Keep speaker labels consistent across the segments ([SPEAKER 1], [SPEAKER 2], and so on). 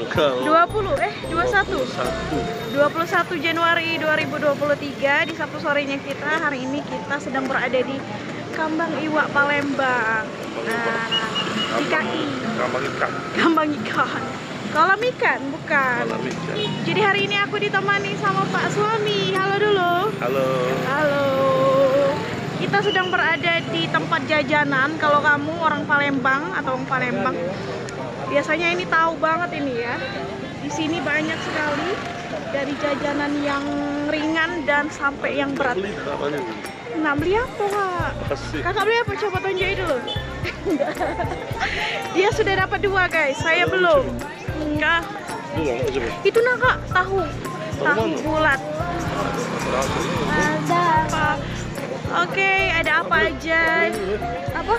[SPEAKER 1] tanggal 21 Januari 2023 di Sabtu sorenya kita. Hari ini kita sedang berada di Kambang Iwak Palembang. Nah, di KI Kambang ikan. Kolam ikan, bukan.
[SPEAKER 2] Kolam ikan.
[SPEAKER 1] Jadi hari ini aku ditemani sama Pak Suami. Halo dulu.
[SPEAKER 2] Halo.
[SPEAKER 1] Halo. Kita sedang berada di tempat jajanan. Kalau kamu orang Palembang atau orang Palembang, biasanya ini tahu banget ini ya. Di sini banyak sekali dari jajanan yang ringan dan sampai yang berat. Nah, beli apa, Kak? Kakak beli apa? Coba tunjukin dulu. Dia sudah dapat 2, guys. Saya belum. Enggak. Itu nah, Kak, tahu bulat. Ada apa? Oke, ada apa aja? Apa?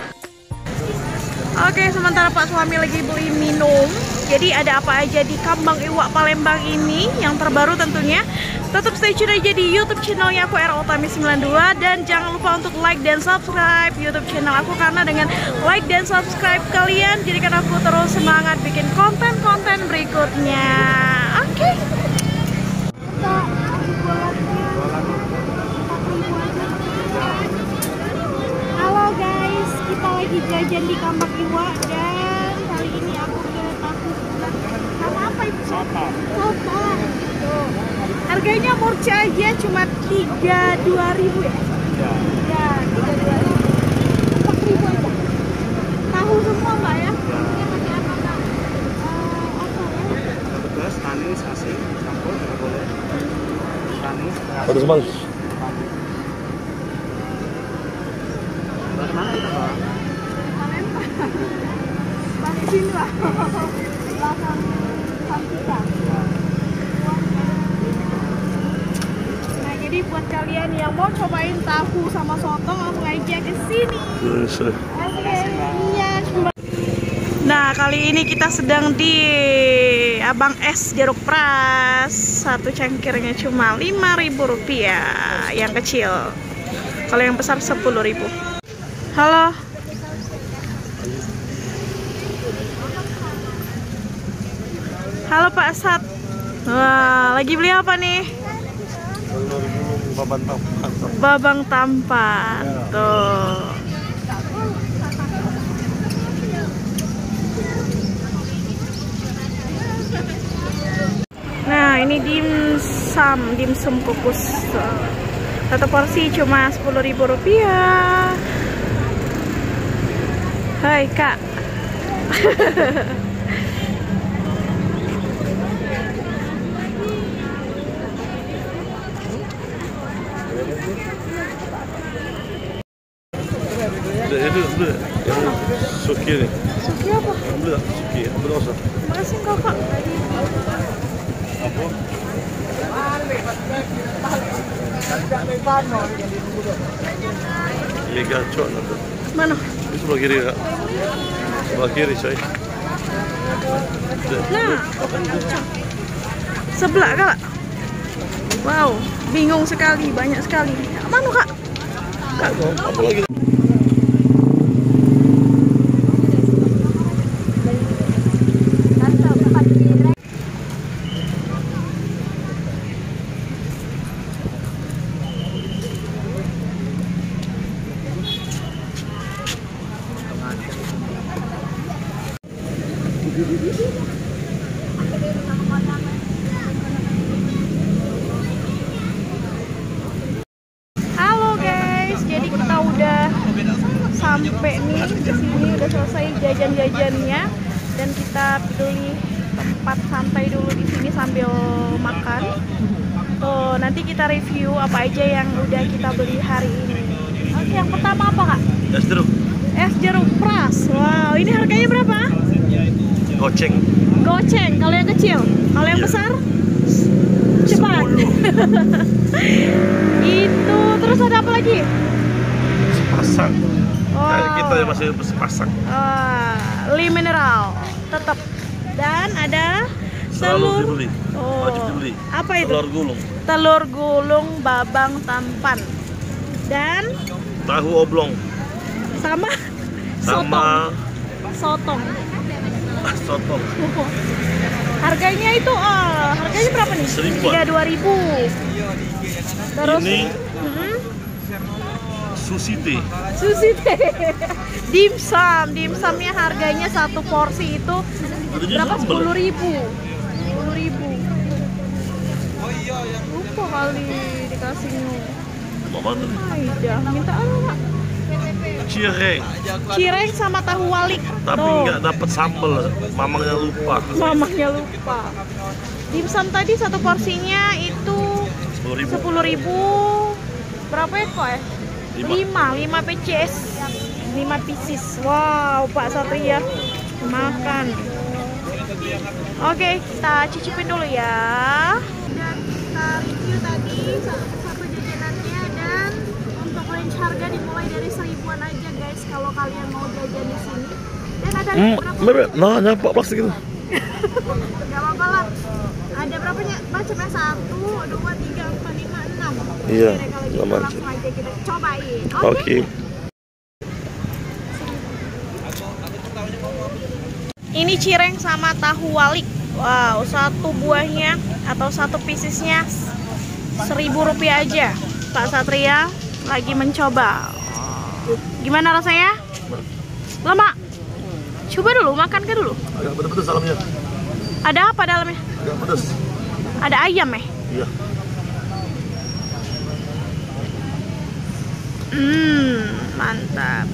[SPEAKER 1] Oke, sementara Pak Suami lagi beli minum. Jadi ada apa aja di Kambang Iwak Palembang ini yang terbaru tentunya. Tetap stay tune aja di YouTube channelnya aku ROTami92 dan jangan lupa untuk like dan subscribe YouTube channel aku karena dengan like dan subscribe kalian jadikan aku terus semangat bikin konten-konten berikutnya. Oke. Halo guys, kita lagi jajan di Kambang Iwak dan kali ini aku ke tahu sama apa itu? Soto. Harganya murah aja, cuma 32.000 ya? Ya, 32.000. 4.000 aja. Tahu semua Mbak ya?
[SPEAKER 3] Pedas, manis, asin, campur juga boleh. Manis,
[SPEAKER 2] Manis.
[SPEAKER 3] Mana itu, Mbak?
[SPEAKER 1] Palembang. Balik sini lah. Belakang Santika. Nah, jadi buat kalian yang mau cobain tahu sama soto langsung aja ke sini. Oke, iya. Nah, kali ini kita sedang di Abang Es Jeruk Pras. Satu cangkirnya cuma Rp5.000 yang kecil. Kalau yang besar 10.000. Halo. Halo Pak Sat. Wah, lagi beli apa nih? Babang tampan. Tuh. Nah, ini dimsum kukus. Satu porsi cuma Rp10.000. Hai Kak.
[SPEAKER 2] Itu yang suki nih.
[SPEAKER 1] Suki apa?
[SPEAKER 2] Ambil suki, berapa?
[SPEAKER 1] Makasih Kakak.
[SPEAKER 2] Apa? Iya gacor nanti.
[SPEAKER 1] Mana?
[SPEAKER 2] Ini sebelah kiri Kak. Sebelah kiri coy.
[SPEAKER 1] Nah, sebelah Kak. Wow, bingung sekali, banyak sekali. Mana Kak? Kak,
[SPEAKER 2] Apa lagi?
[SPEAKER 1] halo guys, jadi kita udah sampai nih di sini, udah selesai jajan-jajannya dan kita pilih tempat santai dulu di sini sambil makan. Tuh, nanti kita review apa aja yang udah kita beli hari ini. Oke, yang pertama apa Kak?
[SPEAKER 2] Es jeruk.
[SPEAKER 1] Es jeruk pras. Wow, ini harganya berapa?
[SPEAKER 2] Goceng.
[SPEAKER 1] Goceng, kalau yang kecil. Kalau yang besar? Cepat. Itu, terus ada apa lagi?
[SPEAKER 2] Sepasang.
[SPEAKER 1] Oh.
[SPEAKER 2] Kita masih sepasang.
[SPEAKER 1] Li mineral, tetap. Dan ada
[SPEAKER 2] Selalu
[SPEAKER 1] telur.
[SPEAKER 2] dibeli. Wajib dibeli.
[SPEAKER 1] Apa itu?
[SPEAKER 2] Telur gulung.
[SPEAKER 1] Telur gulung babang tampan. Dan
[SPEAKER 2] Tahu oblong.
[SPEAKER 1] sama
[SPEAKER 2] Sama
[SPEAKER 1] sotong.
[SPEAKER 2] sotong.
[SPEAKER 1] Harganya itu, harganya berapa nih? 32.000. Terus
[SPEAKER 2] Ini sushi teh.
[SPEAKER 1] sushi teh. Dimsum, dimsumnya harganya satu porsi itu berapa? 10.000. 10.000. Lupa kali dikasihnya.
[SPEAKER 2] Mana?
[SPEAKER 1] Iya, minta apa?
[SPEAKER 2] Cireng.
[SPEAKER 1] Cireng sama tahu walik.
[SPEAKER 2] Tapi
[SPEAKER 1] Tuh.
[SPEAKER 2] nggak dapat sambal. Mamangnya lupa.
[SPEAKER 1] Mamanya lupa. Dimsum tadi satu porsinya itu
[SPEAKER 2] 10.000.
[SPEAKER 1] 10.000. Berapa ekor ya?
[SPEAKER 2] 5.
[SPEAKER 1] 5 PCS. 5 pieces. Wow, Pak Satria makan. Oke, kita cicipin dulu ya. Dan kita review tadi satu jajanannya, dan untuk range harga dimulai dari 1000-an aja guys kalau kalian mau jajan di sini. Dan ada berapa?
[SPEAKER 2] Nah, nyampak plastik itu.
[SPEAKER 1] Gak apa-apa lah. Ada berapanya? Macamnya 1, 2, 3, 4, 5, 6.
[SPEAKER 2] Iya,
[SPEAKER 1] Oke, kalau gitu
[SPEAKER 2] aman.
[SPEAKER 1] langsung aja kita cobain.
[SPEAKER 2] Oke.
[SPEAKER 1] Ini cireng sama tahu walik. Wow, satu buahnya atau satu piecesnya 1.000 rupiah aja. Pak Satria lagi mencoba. Gimana rasanya? Lama. Coba dulu, makan ke dulu.
[SPEAKER 2] Agak pedes dalamnya.
[SPEAKER 1] Ada apa dalamnya?
[SPEAKER 2] Agak pedes.
[SPEAKER 1] Ada ayam ya?
[SPEAKER 2] Iya.
[SPEAKER 1] Mantap.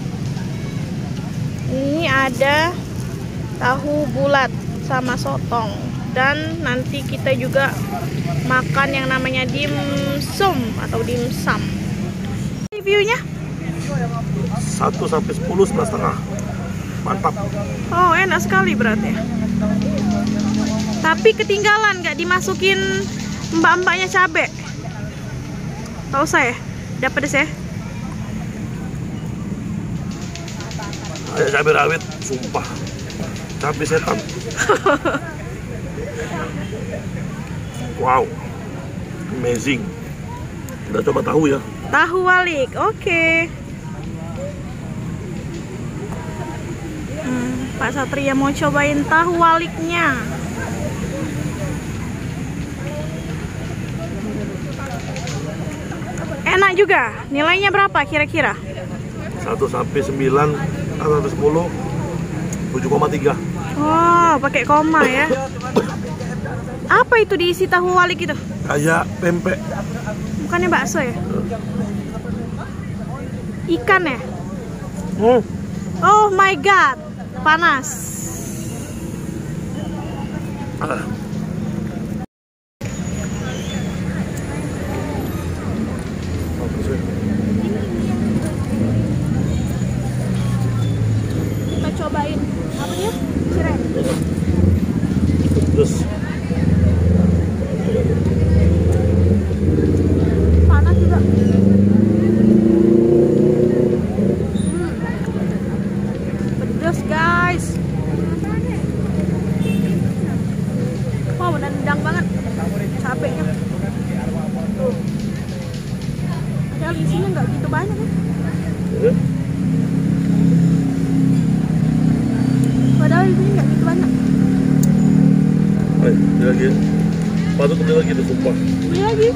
[SPEAKER 1] Ini ada tahu bulat sama sotong, dan nanti kita juga makan yang namanya dimsum atau dimsum. Reviewnya
[SPEAKER 2] 1 sampai 10, 11,5. Mantap.
[SPEAKER 1] oh enak sekali berarti. Tapi ketinggalan nggak dimasukin mbak-mbaknya cabe. Tahu saya, udah pedes ya.
[SPEAKER 2] Kayak cabai rawit, sumpah. Cabai setan. Wow. Amazing. Udah coba tahu ya.
[SPEAKER 1] Tahu walik, oke. Pak Satria mau cobain tahu waliknya. Enak juga. Nilainya berapa kira-kira?
[SPEAKER 2] 1 sampai 9, 1 sampai 10, 7,3.
[SPEAKER 1] Oh, pakai koma ya. Apa itu diisi tahu walik itu?
[SPEAKER 2] Kayak pempek.
[SPEAKER 1] Bukannya bakso ya? Ikan ya? Oh my god, panas. Kita cobain apa ya? Cireng.
[SPEAKER 2] Terus
[SPEAKER 1] Panas juga. Pedas guys. Wow, menendang banget cabenya. Tuh. Padahal isinya nggak gitu banyak ya. Padahal isinya nggak gitu banyak.
[SPEAKER 2] beli lagi. Patut beli lagi tuh, sumpah.
[SPEAKER 1] Beli lagi.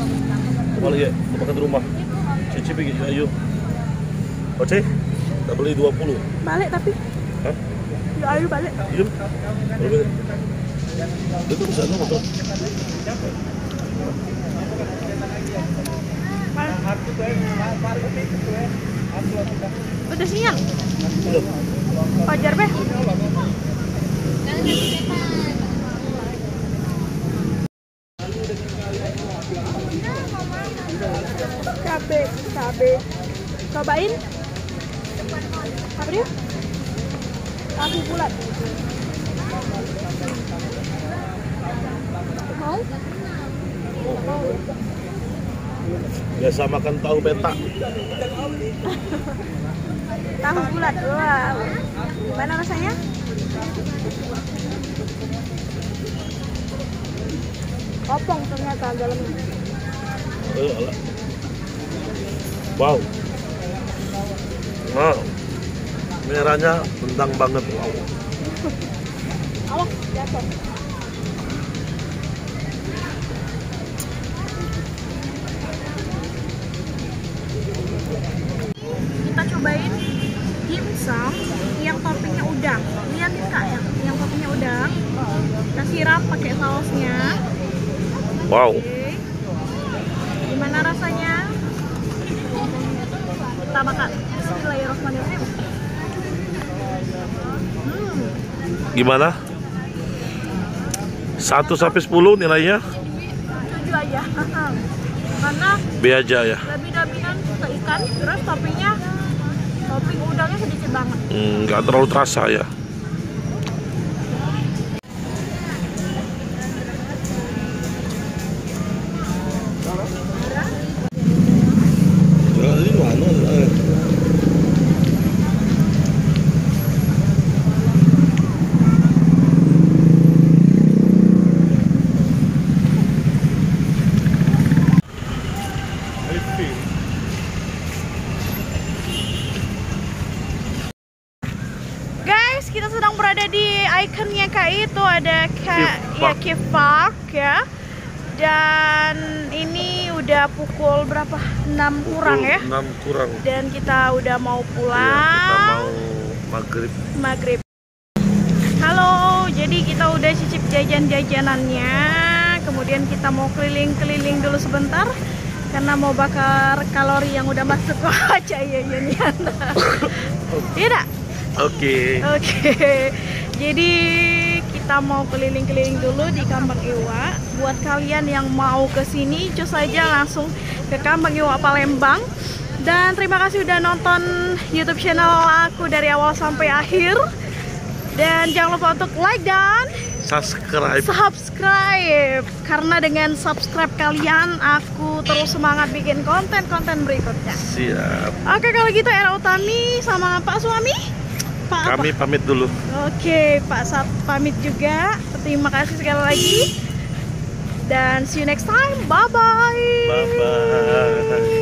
[SPEAKER 2] Kembali ya, kita makan di rumah. Cicipi gitu, ayo. Oke, kita beli 20.
[SPEAKER 1] Balik tapi.
[SPEAKER 2] Hah?
[SPEAKER 1] Ya ayo balik.
[SPEAKER 2] Iya. Balik. Itu bisa dong, betul.
[SPEAKER 1] Udah siang.
[SPEAKER 2] Belum.
[SPEAKER 1] Wajar beh. Cabe. Cobain. Apa dia? Tahu bulat. Mau?
[SPEAKER 2] Biasa makan tahu peta.
[SPEAKER 1] Tahu bulat. Wow. Gimana rasanya? Kopong ternyata dalamnya.
[SPEAKER 2] Alah. Wow. Wow. Merahnya bentang banget. Wow.
[SPEAKER 1] Awas, jatuh.
[SPEAKER 2] Wow.
[SPEAKER 1] Oke. Gimana rasanya? Kita makan. Bismillahirrahmanirrahim.
[SPEAKER 2] Gimana? 1 sampai 10 nilainya?
[SPEAKER 1] 7 aja. Karena
[SPEAKER 2] B aja ya.
[SPEAKER 1] lebih dominan ke ikan, terus topping udangnya sedikit banget.
[SPEAKER 2] Nggak terlalu terasa ya.
[SPEAKER 1] Guys, kita sedang berada di ikonnya KI itu ada Cave Park ya. Dan ini udah pukul berapa? 6 kurang ya.
[SPEAKER 2] 6 kurang.
[SPEAKER 1] Dan kita udah mau pulang.
[SPEAKER 2] Ya, kita mau maghrib.
[SPEAKER 1] Halo, jadi kita udah cicip jajan-jajanannya. Kemudian kita mau keliling-keliling dulu sebentar karena mau bakar kalori yang udah masuk ke cahayanya nih. Tidak?
[SPEAKER 2] Oke.
[SPEAKER 1] Jadi kita mau keliling-keliling dulu di Kambang Iwa. Buat kalian yang mau ke sini, cus aja langsung ke Kambang Iwa Palembang. Dan terima kasih udah nonton YouTube channel aku dari awal sampai akhir. Dan jangan lupa untuk like dan
[SPEAKER 2] Subscribe.
[SPEAKER 1] Karena dengan subscribe kalian, aku terus semangat bikin konten-konten berikutnya.
[SPEAKER 2] Siap.
[SPEAKER 1] Oke, kalau gitu Era Utami sama Pak Suami.
[SPEAKER 2] Kami pamit dulu.
[SPEAKER 1] Oke, Pak Sat pamit juga. Terima kasih sekali lagi. Dan see you next time. Bye-bye.
[SPEAKER 2] Bye-bye.